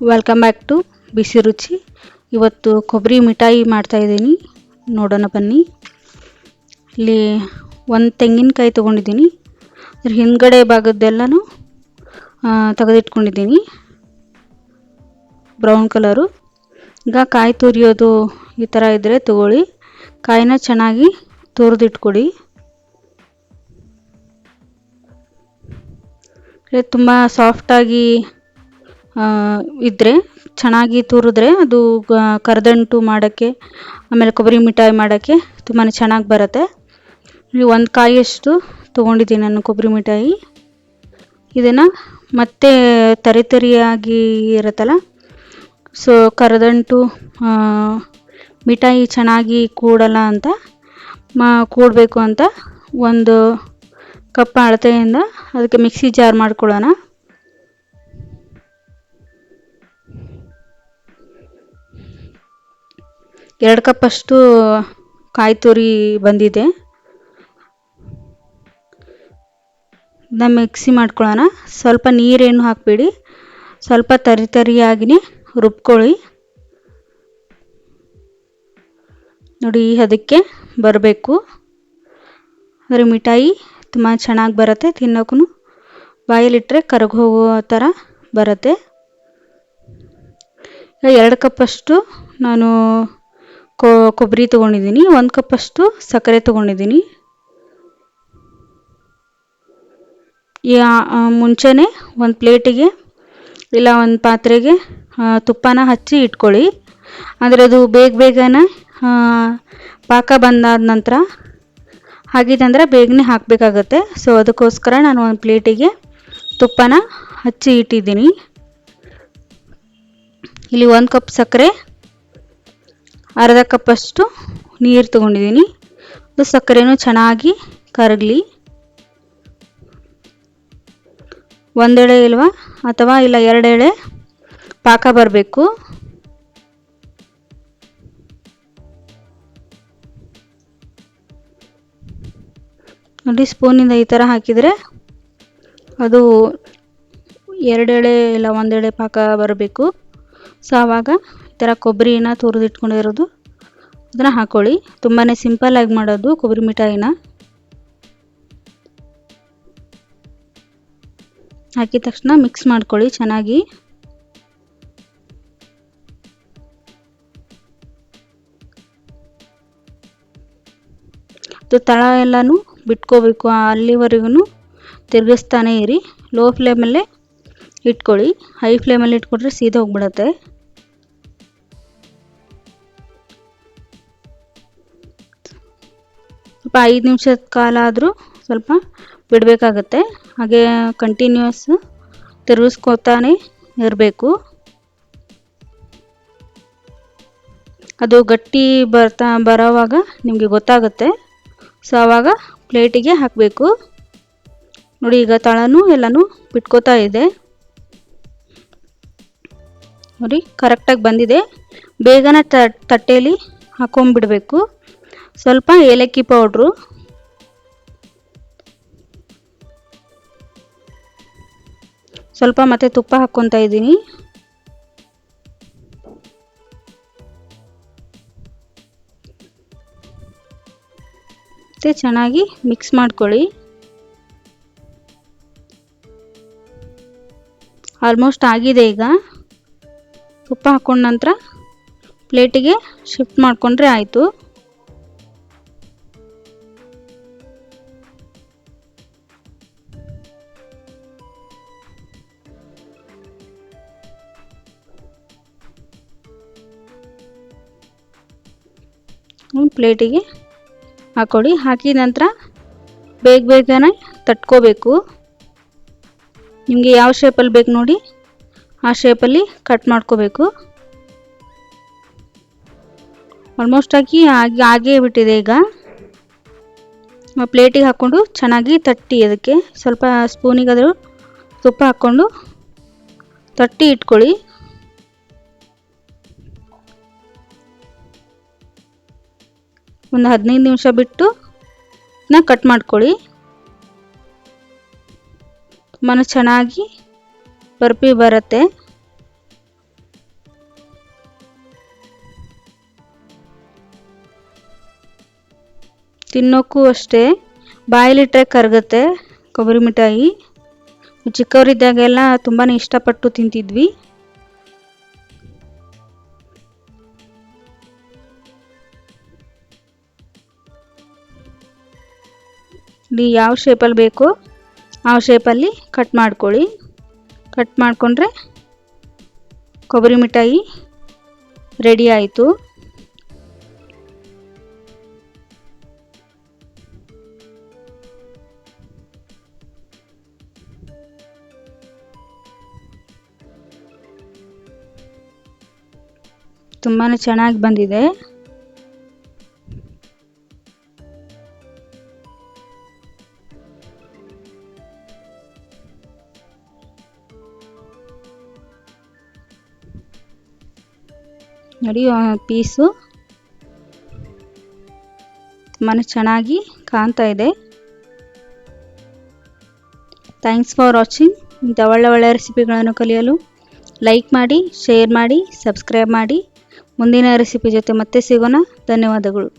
Welcome back to ಬಿಸಿ ರುಚಿ. ಇವತ್ತು ಕೊಬ್ಬರಿ ಮಿಠಾಯಿ ಮಾಡ್ತಾಯಿದ್ದೀನಿ, ನೋಡೋಣ ಬನ್ನಿ. ಇಲ್ಲಿ ಒಂದು ತೆಂಗಿನಕಾಯಿ ತೊಗೊಂಡಿದ್ದೀನಿ, ಅದ್ರ ಹಿಂದ್ಗಡೆ ಭಾಗದ್ದೆಲ್ಲನೂ ತೆಗೆದಿಟ್ಕೊಂಡಿದ್ದೀನಿ ಬ್ರೌನ್ ಕಲರು. ಈಗ ಕಾಯಿ ತುರಿಯೋದು ಈ ಥರ ಇದ್ದರೆ ತಗೊಳ್ಳಿ, ಕಾಯಿನ ಚೆನ್ನಾಗಿ ತುರಿದಿಟ್ಕೊಡಿ. ತುಂಬ ಸಾಫ್ಟಾಗಿ ಇದ್ದರೆ ಚೆನ್ನಾಗಿ ತುರಿದ್ರೆ ಅದು ಕರದಂಟು ಮಾಡೋಕ್ಕೆ, ಆಮೇಲೆ ಕೊಬ್ಬರಿ ಮಿಠಾಯಿ ಮಾಡೋಕ್ಕೆ ತುಂಬಾ ಚೆನ್ನಾಗಿ ಬರುತ್ತೆ. ಒಂದು ಕಾಯಿಯಷ್ಟು ತೊಗೊಂಡಿದ್ದೀನಿ ನಾನು ಕೊಬ್ಬರಿ ಮಿಠಾಯಿ. ಇದನ್ನು ಮತ್ತೆ ತರಿಯಾಗಿ ಇರುತ್ತಲ್ಲ, ಸೊ ಕರದಂಟು ಮಿಠಾಯಿ ಚೆನ್ನಾಗಿ ಕೂಡಲ್ಲ ಅಂತ ಕೂಡಬೇಕು ಅಂತ ಒಂದು ಕಪ್ ಅಳತೆಯಿಂದ ಅದಕ್ಕೆ ಮಿಕ್ಸಿ ಜಾರ್ ಮಾಡ್ಕೊಳ್ಳೋಣ. ಎರಡು ಕಪ್ಪಷ್ಟು ಕಾಯಿ ತುರಿ ಬಂದಿದೆ, ಇದನ್ನ ಮಿಕ್ಸಿ ಮಾಡ್ಕೊಳ್ಳೋಣ. ಸ್ವಲ್ಪ ನೀರೇನು ಹಾಕಬೇಡಿ, ಸ್ವಲ್ಪ ತರಿಯಾಗಿನೇ ರುಬ್ಕೊಳ್ಳಿ. ನೋಡಿ ಅದಕ್ಕೆ ಬರಬೇಕು, ಅಂದರೆ ಮಿಠಾಯಿ ತುಂಬ ಚೆನ್ನಾಗಿ ಬರುತ್ತೆ, ತಿನ್ನೋಕ್ಕೂ ಬಾಯಲ್ಲಿಟ್ಟರೆ ಕರಗಿ ಹೋಗೋ ಥರ ಬರುತ್ತೆ. ಎರಡು ಕಪ್ಪಷ್ಟು ನಾನು ಕೊಬ್ಬರಿ ತೊಗೊಂಡಿದ್ದೀನಿ, ಒಂದು ಕಪ್ಪಷ್ಟು ಸಕ್ಕರೆ ತೊಗೊಂಡಿದ್ದೀನಿ. ಮುಂಚೆನೇ ಒಂದು ಪ್ಲೇಟಿಗೆ ಇಲ್ಲ ಒಂದು ಪಾತ್ರೆಗೆ ತುಪ್ಪನ ಹಚ್ಚಿ ಇಟ್ಕೊಳ್ಳಿ, ಅಂದರೆ ಅದು ಬೇಗನೆ ಪಾಕ ಬಂದಾದ ನಂತರ ಹಾಗಿದಂದರೆ ಬೇಗನೆ ಹಾಕಬೇಕಾಗತ್ತೆ. ಸೊ ಅದಕ್ಕೋಸ್ಕರ ನಾನು ಒಂದು ಪ್ಲೇಟಿಗೆ ತುಪ್ಪನ ಹಚ್ಚಿ ಇಟ್ಟಿದ್ದೀನಿ. ಇಲ್ಲಿ ಒಂದು ಕಪ್ ಸಕ್ಕರೆ, ಅರ್ಧ ಕಪ್ಪಷ್ಟು ನೀರು ತೊಗೊಂಡಿದ್ದೀನಿ. ಅದು ಸಕ್ಕರೆನೂ ಚೆನ್ನಾಗಿ ಕರಗಲಿ. ಒಂದೆಳೆ ಇಲ್ವಾ ಅಥವಾ ಇಲ್ಲ ಎರಡೆಳೆ ಪಾಕ ಬರಬೇಕು. ನೋಡಿ ಸ್ಪೂನಿಂದ ಈ ಥರ ಹಾಕಿದರೆ ಅದು ಎರಡೆಳೆ ಇಲ್ಲ ಒಂದೆಳೆ ಪಾಕ ಬರಬೇಕು. ಸೊ ಆವಾಗ ಈ ಥರ ಕೊಬ್ಬರಿನ ತುರಿದಿಟ್ಕೊಂಡಿರೋದು ಅದನ್ನು ಹಾಕ್ಕೊಳ್ಳಿ. ತುಂಬಾ ಸಿಂಪಲ್ಲಾಗಿ ಮಾಡೋದು ಕೊಬ್ಬರಿ ಮಿಠಾಯಿನ. ಹಾಕಿದ ತಕ್ಷಣ ಮಿಕ್ಸ್ ಮಾಡ್ಕೊಳ್ಳಿ ಚೆನ್ನಾಗಿ. ಅದು ತಳ ಎಲ್ಲನೂ ಬಿಟ್ಕೋಬೇಕು, ಅಲ್ಲಿವರೆಗೂ ತಿರುಗಿಸ್ತಾನೆ ಇರಿ. ಲೋ ಫ್ಲೇಮಲ್ಲೇ ಇಟ್ಕೊಳ್ಳಿ, ಹೈ ಫ್ಲೇಮಲ್ಲಿ ಇಟ್ಕೊಂಡ್ರೆ ಸೀದಾ ಹೋಗ್ಬಿಡುತ್ತೆ. ಸ್ವಲ್ಪ 5 ನಿಮಿಷದ ಕಾಲ ಆದರೂ ಸ್ವಲ್ಪ ಬಿಡಬೇಕಾಗತ್ತೆ, ಹಾಗೆ ಕಂಟಿನ್ಯೂಸ್ ತಿರುಗಿಸ್ಕೊತಾನೆ ಇರಬೇಕು. ಅದು ಗಟ್ಟಿ ಬರೋವಾಗ ನಿಮಗೆ ಗೊತ್ತಾಗುತ್ತೆ. ಸೊ ಆವಾಗ ಪ್ಲೇಟಿಗೆ ಹಾಕಬೇಕು. ನೋಡಿ ಈಗ ತಳನೂ ಎಲ್ಲನೂ ಬಿಟ್ಕೋತಾ ಇದೆ. ನೋಡಿ ಕರೆಕ್ಟಾಗಿ ಬಂದಿದೆ. ಬೇಗನೆ ತಟ್ಟೆಯಲ್ಲಿ ಹಾಕೊಂಡ್ಬಿಡಬೇಕು. ಸ್ವಲ್ಪ ಏಲಕ್ಕಿ ಪೌಡ್ರು, ಸ್ವಲ್ಪ ಮತ್ತೆ ತುಪ್ಪ ಹಾಕ್ಕೊತಾ ಇದ್ದೀನಿ. ಮತ್ತೆ ಚೆನ್ನಾಗಿ ಮಿಕ್ಸ್ ಮಾಡ್ಕೊಳ್ಳಿ. ಆಲ್ಮೋಸ್ಟ್ ಆಗಿದೆ. ಈಗ ತುಪ್ಪ ಹಾಕ್ಕೊಂಡ ನಂತರ ಪ್ಲೇಟಿಗೆ ಶಿಫ್ಟ್ ಮಾಡಿಕೊಂಡ್ರೆ ಆಯಿತು. ಪ್ಲೇಟಿಗೆ ಹಾಕ್ಕೊಳ್ಳಿ. ಹಾಕಿದ ನಂತರ ಬೇಗನೆ ತಟ್ಕೋಬೇಕು. ನಿಮಗೆ ಯಾವ ಶೇಪಲ್ಲಿ ಬೇಕು ನೋಡಿ ಆ ಶೇಪಲ್ಲಿ ಕಟ್ ಮಾಡ್ಕೋಬೇಕು. ಆಲ್ಮೋಸ್ಟ್ ಆಗೇ ಬಿಟ್ಟಿದೆ. ಈಗ ಪ್ಲೇಟಿಗೆ ಹಾಕ್ಕೊಂಡು ಚೆನ್ನಾಗಿ ತಟ್ಟಿ, ಅದಕ್ಕೆ ಸ್ವಲ್ಪ ಸ್ಪೂನಿಗಾದರೂ ತುಪ್ಪ ಹಾಕ್ಕೊಂಡು ತಟ್ಟಿ ಇಟ್ಕೊಳ್ಳಿ. ಒಂದು 15 ನಿಮಿಷ ಬಿಟ್ಟು ಕಟ್ ಮಾಡ್ಕೊಳ್ಳಿ. ತುಂಬಾ ಚೆನ್ನಾಗಿ ಬರ್ಫಿ ಬರುತ್ತೆ. ತಿನ್ನೋಕ್ಕೂ ಅಷ್ಟೇ ಬಾಯಲ್ಲಿಟ್ಟರೆ ಕರಗುತ್ತೆ ಕೊಬ್ಬರಿ ಮಿಠಾಯಿ. ಚಿಕ್ಕವರಿದ್ದಾಗೆಲ್ಲ ತುಂಬಾ ಇಷ್ಟಪಟ್ಟು ತಿಂತಿದ್ವಿ. ಇಲ್ಲಿ ಯಾವ ಶೇಪಲ್ಲಿ ಬೇಕೋ ಆ ಶೇಪಲ್ಲಿ ಕಟ್ ಮಾಡ್ಕೊಳ್ಳಿ. ಕಟ್ ಮಾಡಿಕೊಂಡ್ರೆ ಕೊಬ್ಬರಿ ಮಿಠಾಯಿ ರೆಡಿ ಆಯಿತು. ತುಂಬಾ ಚೆನ್ನಾಗಿ ಬಂದಿದೆ. ನೋಡಿ ಪೀಸು ತುಂಬಾ ಚೆನ್ನಾಗಿ ಕಾಣ್ತಾ ಇದೆ. Thanks for watching. ಇಂಥ ಒಳ್ಳೆ ರೆಸಿಪಿಗಳನ್ನು ಕಲಿಯಲು ಲೈಕ್ ಮಾಡಿ, ಶೇರ್ ಮಾಡಿ, ಸಬ್ಸ್ಕ್ರೈಬ್ ಮಾಡಿ. ಮುಂದಿನ ರೆಸಿಪಿ ಜೊತೆ ಮತ್ತೆ ಸಿಗೋಣ. ಧನ್ಯವಾದಗಳು.